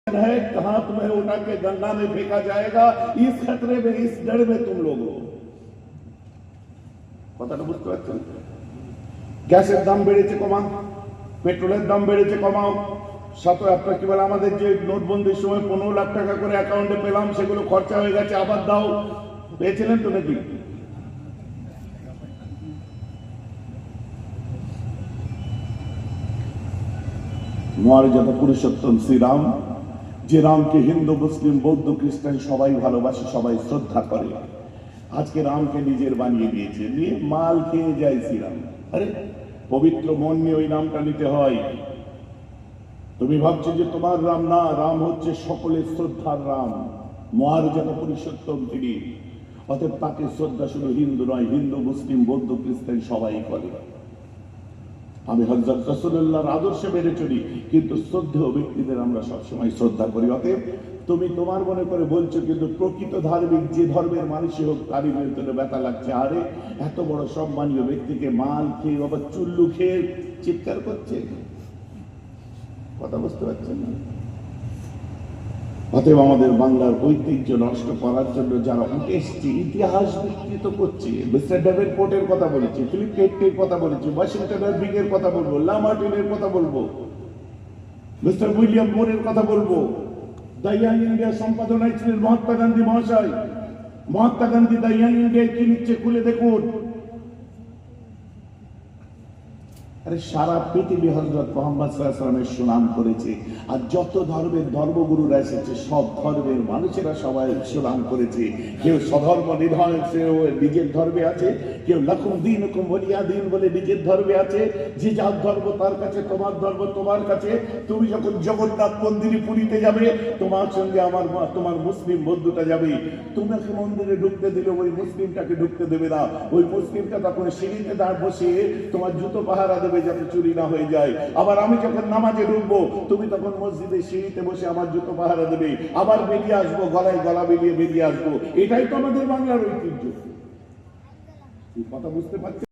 है, कहां तुम्हें उठा के गंगा में फेंका जाएगा, इस खतरे में, इस डर में तुम लोग हो। কথাটা বুঝতে পারছেন? গ্যাসের দাম বেড়েছে কমান, পেট্রোলের দাম বেড়েছে কমাও। সাথে আপনার কি বলে, আমাদের যে নোটবন্দির সময় 15 লাখ টাকা করে অ্যাকাউন্টে পেলাম, সেগুলো খরচা হয়ে গেছে, আবার দাও। পেয়েছিলেন তো নাকি? মর্যাদা পুরুষোত্তম শ্রীরাম, যে রামকে হিন্দু মুসলিম বৌদ্ধ খ্রিস্টান সবাই ভালোবাসে, সবাই শ্রদ্ধা করে, আজকে রামকে নিজের বানিয়ে দিয়েছে, নিয়ে মাল খেয়ে যায় শ্রীরাম। আরে পবিত্র মন নিয়ে ওই নামটা নিতে হয়। তুমি ভাবছো যে তোমার রাম না, রাম হচ্ছে সকলের শ্রদ্ধার রাম, মর্যাদা পুরুষোত্তম তিনি। অতএব তাকে শ্রদ্ধা শুধু হিন্দু নয়, হিন্দু মুসলিম বৌদ্ধ খ্রিস্টান সবাই করে। আমি হযরত রাসূলুল্লাহর আদর্শে মেনে চলি, কিন্তু শ্রদ্ধেয় ব্যক্তিদের আমরা সবসময় শ্রদ্ধা করি। অতএব তুমি তোমার মনে করে বলছো, কিন্তু প্রকৃত ধার্মিক যে ধর্মের মানুষই হোক, তারই ভিতরে ব্যথা লাগছে। আরে এত বড় সম্মানীয় ব্যক্তিকে মাল খেয়ে, বাবা চুল্লু খেয়ে চিৎকার করছে, কথা বুঝতে পারছেন না? অতএব আমাদের বাংলার ঐতিহ্য নষ্ট করার জন্য যারা উঠে এসছে, ইতিহাস বিকৃত করছে। মিস্টার ডেভেনপোর্টের কথা বলেছি, ফিলিপ কেট্টের কথা বলেছি, ওয়াশিংটন আরবিংয়ের কথা বলবো, লামার্টিনের কথা বলবো, মিস্টার উইলিয়াম মোরের কথা বলবো। দ্য ইয়াং ইন্ডিয়া সম্পাদনায় ছিলেন মহাত্মা গান্ধী মহাশয়। মহাত্মা গান্ধী দ্য ইয়াং ইন্ডিয়ায় কি লিখছে খুলে দেখুন। আরে সারা পৃথিবী হযরত মুহাম্মদ সাল্লাল্লাহু আলাইহি ওয়াসাল্লামের সুনাম করেছে। আর যত ধর্মের ধর্মগুরুরা এসেছে, সব ধর্মের মানুষেরা সবাই সুনাম করেছে। কেউ স্বধর্ম নিধন, কেউ নিজের ধর্মে আছে, কেউ লাকুম দীনুকুম ওয়ালিয়া দীন বলে নিজের ধর্মে আছে। যে যার ধর্ম তার কাছে, তোমার ধর্ম তোমার কাছে। তুমি যখন জগন্নাথ মন্দিরে পুরীতে যাবে, তোমার সঙ্গে তোমার মুসলিম বন্ধুটা যাবে। তোমাকে মন্দিরে ঢুকতে দিলে ওই মুসলিমটাকে ঢুকতে দেবে না। ওই মুসলিমটা তখন সিঁড়িতে দাঁড় বসিয়ে তোমার জুতো পাহারা দেবে, যাতে চুরি না হয়ে যায়। আবার আমি যখন নামাজে ঢুকবো, তুমি তখন মসজিদের সিঁড়িতে বসে আমার জুতো পাহারা দেবে। আবার বেরিয়ে আসবো, গলায় গলা বেরিয়ে আসবো। এটাই তো আমাদের বাংলার ঐতিহ্য। কথা বুঝতে পারছি?